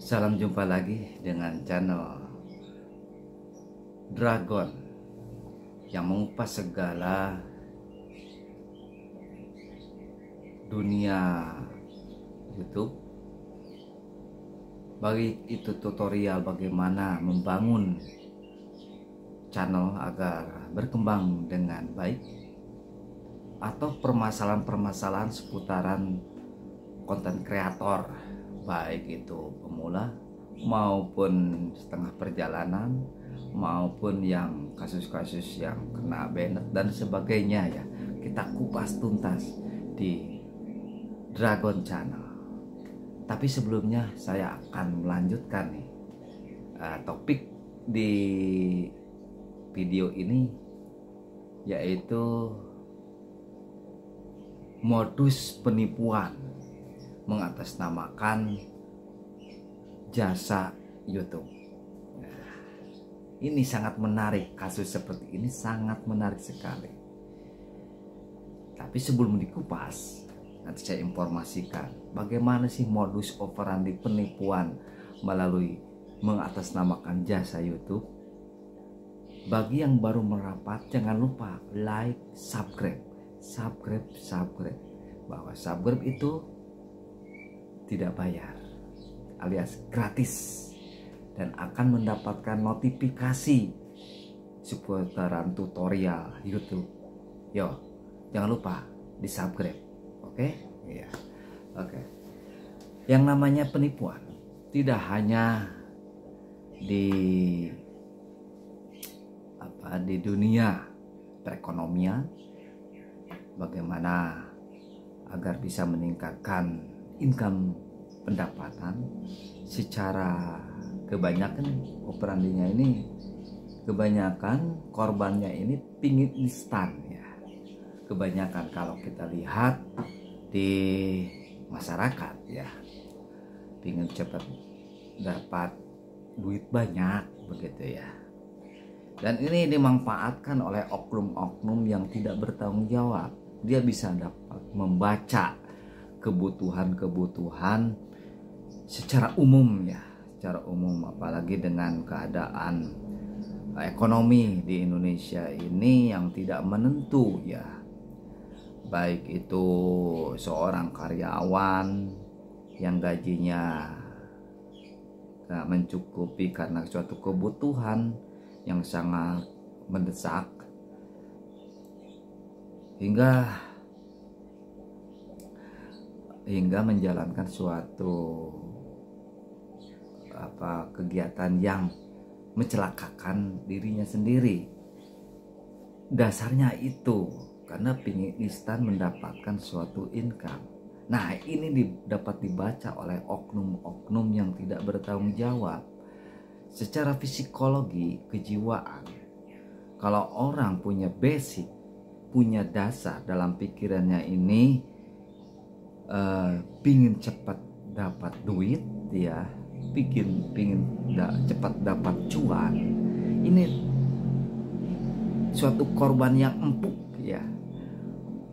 Salam jumpa lagi dengan channel Dragon yang mengupas segala dunia YouTube. Baik itu tutorial bagaimana membangun channel agar berkembang dengan baik, atau permasalahan-permasalahan seputaran konten kreator, baik itu pemula maupun setengah perjalanan maupun yang kasus-kasus yang kena banned dan sebagainya, ya kita kupas tuntas di Dragon Channel. Tapi sebelumnya saya akan melanjutkan nih topik di video ini, yaitu modus penipuan mengatasnamakan jasa YouTube. Nah, ini sangat menarik, kasus seperti ini sangat menarik sekali. Tapi sebelum dikupas, nanti saya informasikan bagaimana sih modus operandi penipuan melalui mengatasnamakan jasa YouTube. Bagi yang baru merapat, jangan lupa like, subscribe. Bahwa subscribe itu tidak bayar, alias gratis, dan akan mendapatkan notifikasi seputaran tutorial YouTube. Yo, jangan lupa di subscribe. Oke? Iya. Oke. Yang namanya penipuan tidak hanya di dunia perekonomian, bagaimana agar bisa meningkatkan income pendapatan. Secara kebanyakan operandinya ini, kebanyakan korbannya ini pingin instan, ya. Kebanyakan kalau kita lihat di masyarakat, ya, pingin cepat dapat duit banyak begitu, ya. Dan ini dimanfaatkan oleh oknum-oknum yang tidak bertanggung jawab. Dia bisa dapat membaca kebutuhan secara umum, ya, secara umum, apalagi dengan keadaan ekonomi di Indonesia ini yang tidak menentu, ya. Baik itu seorang karyawan yang gajinya gak mencukupi karena suatu kebutuhan yang sangat mendesak, hingga menjalankan suatu kegiatan yang mencelakakan dirinya sendiri. Dasarnya itu karena pingin instan mendapatkan suatu income. Nah, ini dapat dibaca oleh oknum-oknum yang tidak bertanggung jawab. Secara psikologi, kejiwaan, kalau orang punya basic, punya dasar dalam pikirannya ini, pingin cepat dapat duit, ya, pingin cepat dapat cuan, ini suatu korban yang empuk, ya,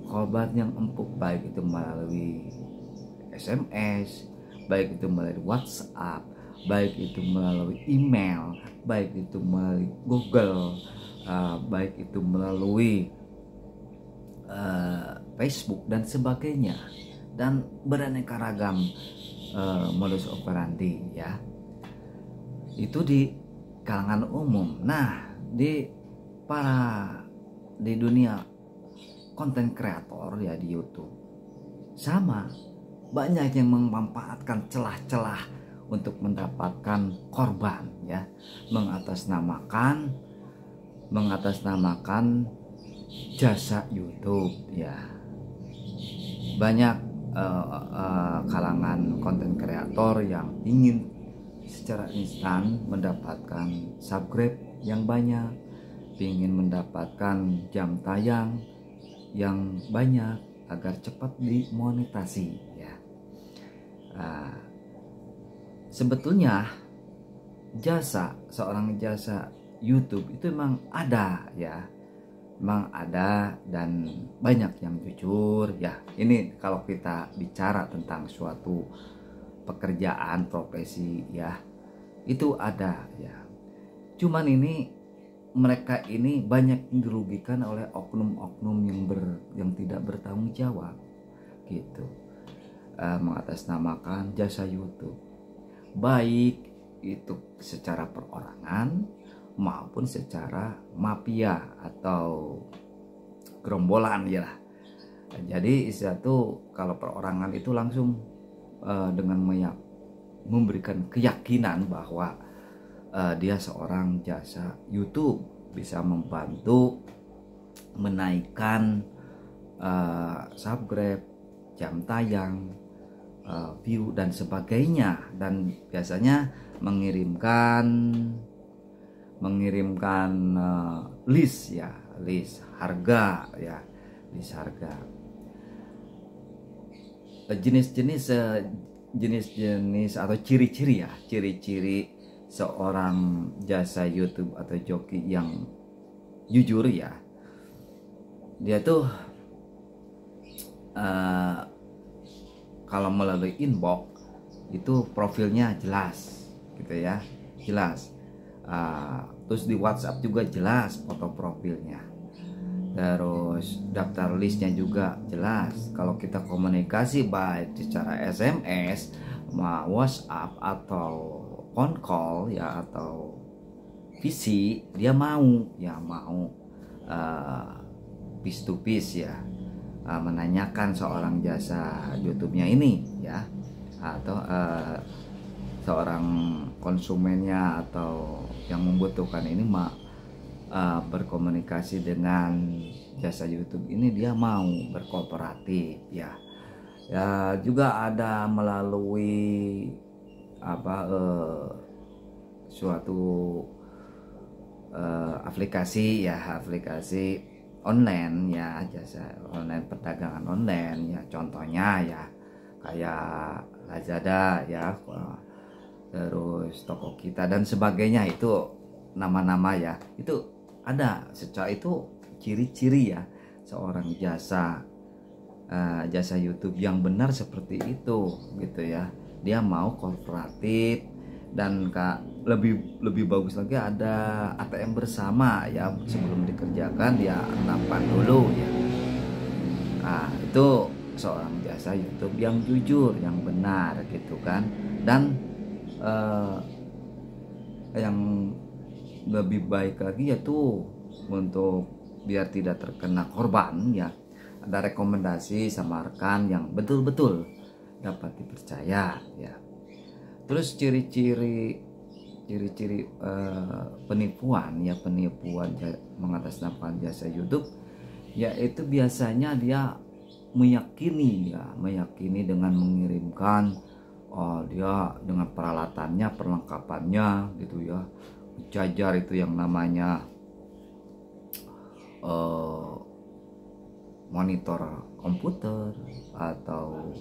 korban yang empuk, baik itu melalui SMS, baik itu melalui WhatsApp, baik itu melalui email, baik itu melalui Google, baik itu melalui Facebook dan sebagainya, dan beraneka ragam modus operandi, ya, itu di kalangan umum. Nah, di dunia konten kreator, ya, di YouTube sama, banyak yang memanfaatkan celah-celah untuk mendapatkan korban, ya, mengatasnamakan jasa YouTube, ya. Banyak kalangan konten kreator yang ingin secara instan mendapatkan subscribe yang banyak, ingin mendapatkan jam tayang yang banyak agar cepat dimonetasi, ya. Sebetulnya seorang jasa YouTube itu memang ada, ya, memang ada, dan banyak yang jujur, ya. Ini kalau kita bicara tentang suatu pekerjaan, profesi ya, itu ada ya. Cuman ini mereka ini banyak dirugikan oleh oknum-oknum yang tidak bertanggung jawab gitu, mengatasnamakan jasa YouTube, baik itu secara perorangan maupun secara mafia atau gerombolan ya lah. Jadi istilah tuh kalau perorangan itu langsung dengan memberikan keyakinan bahwa dia seorang jasa YouTube, bisa membantu menaikkan subscribe, jam tayang, view dan sebagainya, dan biasanya mengirimkan list ya, list harga ya, list harga. Jenis-jenis atau ciri-ciri ya, ciri-ciri seorang jasa YouTube atau joki yang jujur ya, dia tuh kalau melalui inbox itu profilnya jelas gitu ya, jelas. Terus di WhatsApp juga jelas foto profilnya, terus daftar listnya juga jelas. Kalau kita komunikasi baik secara SMS, WhatsApp atau phone call ya, atau VC, dia mau piece to piece ya, menanyakan seorang jasa YouTube-nya ini ya, atau seorang konsumennya atau yang membutuhkan ini berkomunikasi dengan jasa YouTube ini, dia mau berkooperatif ya. Ya juga ada melalui suatu aplikasi ya, aplikasi online ya, jasa online, perdagangan online ya, contohnya ya kayak Lazada ya, terus Tokopedia dan sebagainya, itu nama-nama ya, itu ada secara itu ciri-ciri ya seorang jasa YouTube yang benar seperti itu gitu ya. Dia mau kooperatif, dan lebih bagus lagi ada ATM bersama ya, sebelum dikerjakan dia nampan dulu ya. Nah, itu seorang jasa YouTube yang jujur, yang benar gitu kan. Dan yang lebih baik lagi yaitu untuk biar tidak terkena korban ya, ada rekomendasi sama rekan yang betul-betul dapat dipercaya ya. Terus ciri-ciri penipuan mengatasnamakan jasa YouTube, yaitu biasanya dia meyakini dengan mengirimkan dia dengan peralatannya, perlengkapannya gitu ya, jajar itu yang namanya monitor komputer atau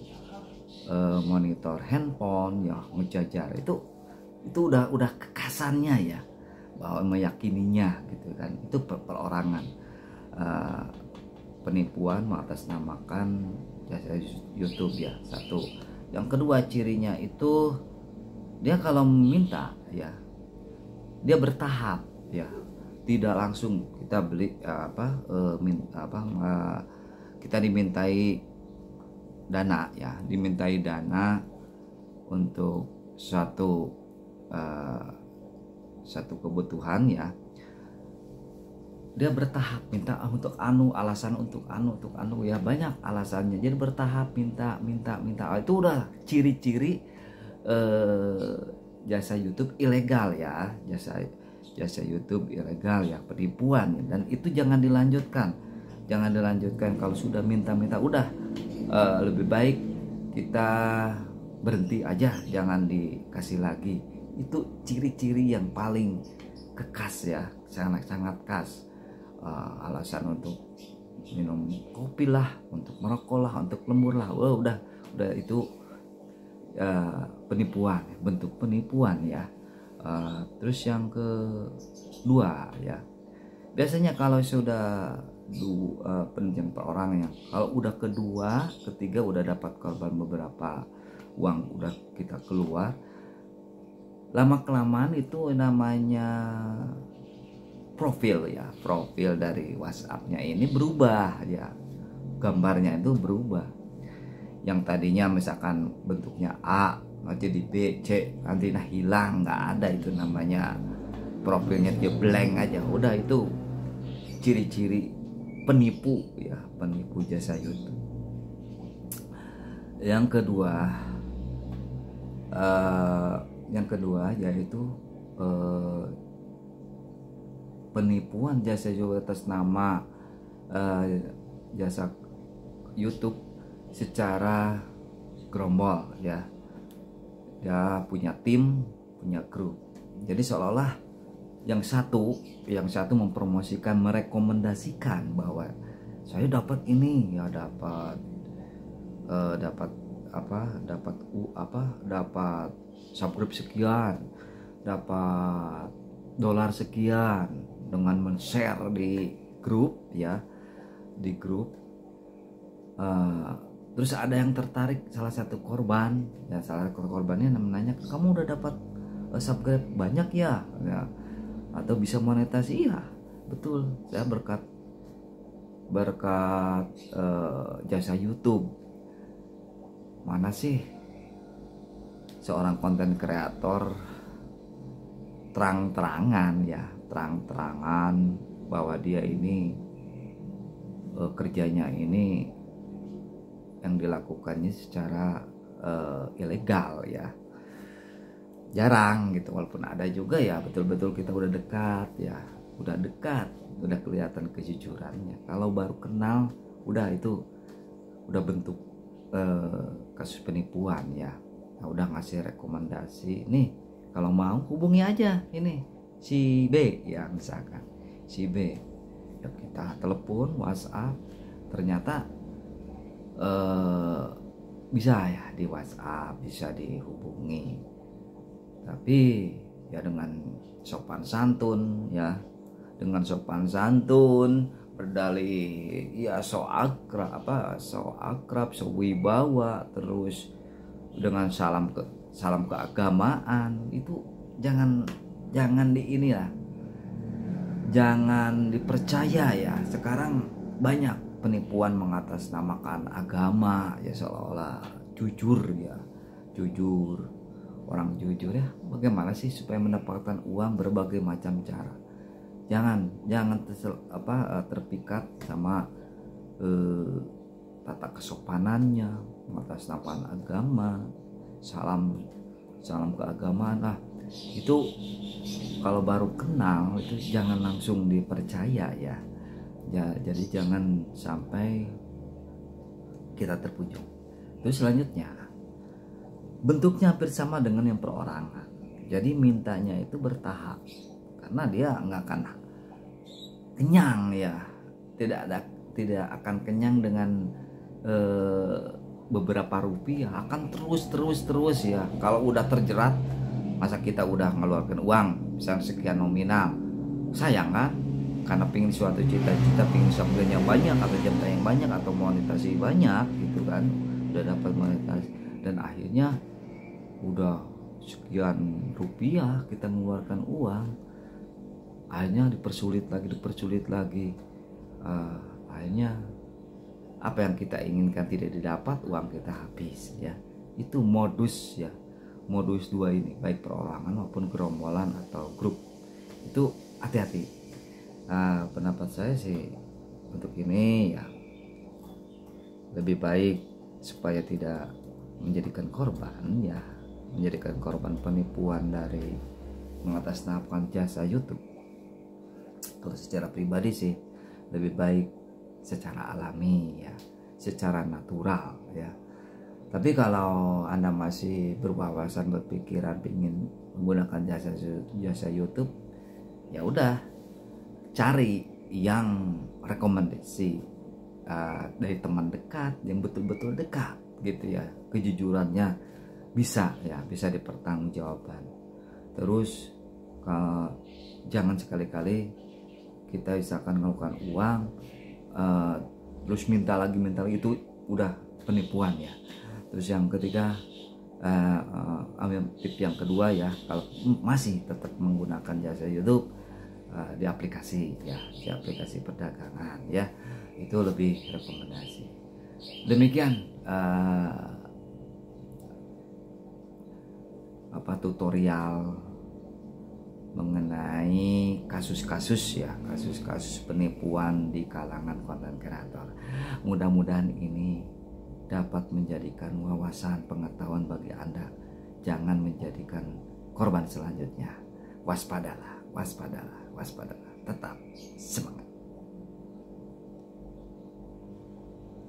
monitor handphone ya, ngejajar itu udah kekasannya ya, bahwa meyakininya gitu kan. Itu perorangan, penipuan mengatasnamakan jasa YouTube ya, satu. Yang kedua cirinya itu dia kalau meminta ya, dia bertahap ya, tidak langsung kita beli kita dimintai dana ya, dimintai dana untuk satu kebutuhan ya, dia bertahap minta untuk alasan untuk ya, banyak alasannya, jadi bertahap minta. Itu udah ciri-ciri jasa YouTube ilegal ya, jasa YouTube ilegal ya, penipuan ya. Dan itu jangan dilanjutkan kalau sudah minta udah, lebih baik kita berhenti aja, jangan dikasih lagi. Itu ciri-ciri yang paling kekas ya, sangat khas. Alasan untuk minum kopi lah, untuk merokok lah, untuk lembur lah, udah itu penipuan, bentuk penipuan ya. Terus yang kedua ya, biasanya kalau sudah penunjang perorangan, kalau udah kedua, ketiga udah dapat korban beberapa uang udah kita keluar, lama kelamaan itu namanya profil dari WhatsApp-nya ini berubah ya, gambarnya itu berubah. Yang tadinya misalkan bentuknya A nanti di B, C, nanti hilang, nggak ada itu namanya profilnya, dia blank aja. Udah, itu ciri-ciri penipu ya, penipu jasa YouTube. Yang kedua yaitu penipuan jasa YouTube atas nama jasa YouTube secara gerombol ya. Dia punya tim, punya grup. Jadi seolah-olah yang satu mempromosikan, merekomendasikan bahwa saya dapat ini ya, dapat subscribe sekian, dapat dolar sekian, dengan men-share di grup ya, di grup. Terus ada yang tertarik, salah satu korban ya, salah satu korbannya menanya, kamu udah dapat subscribe banyak ya, atau bisa monetasi? Iya betul, saya berkat jasa YouTube. Mana sih seorang konten kreator terang-terangan bahwa dia ini kerjanya ini yang dilakukannya secara ilegal ya. Jarang gitu, walaupun ada juga ya, betul-betul kita udah dekat ya, udah kelihatan kejujurannya. Kalau baru kenal, udah itu udah bentuk kasus penipuan ya. Nah, udah ngasih rekomendasi, nih kalau mau hubungi aja ini si B ya, misalkan si B ya, kita telepon, WhatsApp, ternyata bisa ya di WhatsApp, bisa dihubungi, tapi ya dengan sopan santun ya, berdalih ya so akrab, so wibawa, terus dengan salam keagamaan. Itu jangan dipercaya ya. Sekarang banyak penipuan mengatasnamakan agama ya, seolah-olah jujur orang jujur ya. Bagaimana sih supaya mendapatkan uang? Berbagai macam cara. Jangan terpikat sama tata kesopanannya, mengatasnamakan agama, salam keagamaan. Itu kalau baru kenal itu jangan langsung dipercaya ya. Jadi jangan sampai kita terpujuk. Terus selanjutnya, bentuknya hampir sama dengan yang perorangan. Jadi mintanya itu bertahap, karena dia nggak akan kenyang ya, tidak akan kenyang dengan beberapa rupiah, akan terus ya. Kalau udah terjerat, masa kita udah ngeluarkan uang misalnya sekian nominal, sayang kan? Karena pingin suatu cita-cita, pingin subscribe yang banyak atau jam tayang banyak atau monetasi banyak gitu kan, udah dapat monetasi, dan akhirnya udah sekian rupiah kita mengeluarkan uang, akhirnya dipersulit lagi. Akhirnya apa yang kita inginkan tidak didapat, uang kita habis ya. Itu modus dua ini, baik perorangan maupun gerombolan atau grup. Itu hati-hati. Pendapat saya sih untuk ini ya, lebih baik supaya tidak menjadikan korban penipuan dari mengatasnamakan jasa YouTube. Kalau secara pribadi sih lebih baik secara alami ya, secara natural ya. Tapi kalau Anda masih berwawasan, berpikiran ingin menggunakan jasa YouTube, ya udah cari yang rekomendasi dari teman dekat yang betul-betul dekat gitu ya, kejujurannya bisa dipertanggungjawabkan. Terus jangan sekali-kali kita misalkan melakukan uang terus minta lagi, itu udah penipuan ya. Terus yang ketiga, ambil tip yang kedua ya, kalau masih tetap menggunakan jasa YouTube, di aplikasi ya, di aplikasi perdagangan ya, itu lebih rekomendasi. Demikian tutorial mengenai kasus-kasus ya, kasus-kasus penipuan di kalangan konten kreator. Mudah-mudahan ini dapat menjadikan wawasan pengetahuan bagi Anda. Jangan menjadikan korban selanjutnya. Waspadalah, waspadalah, waspadalah. Tetap semangat.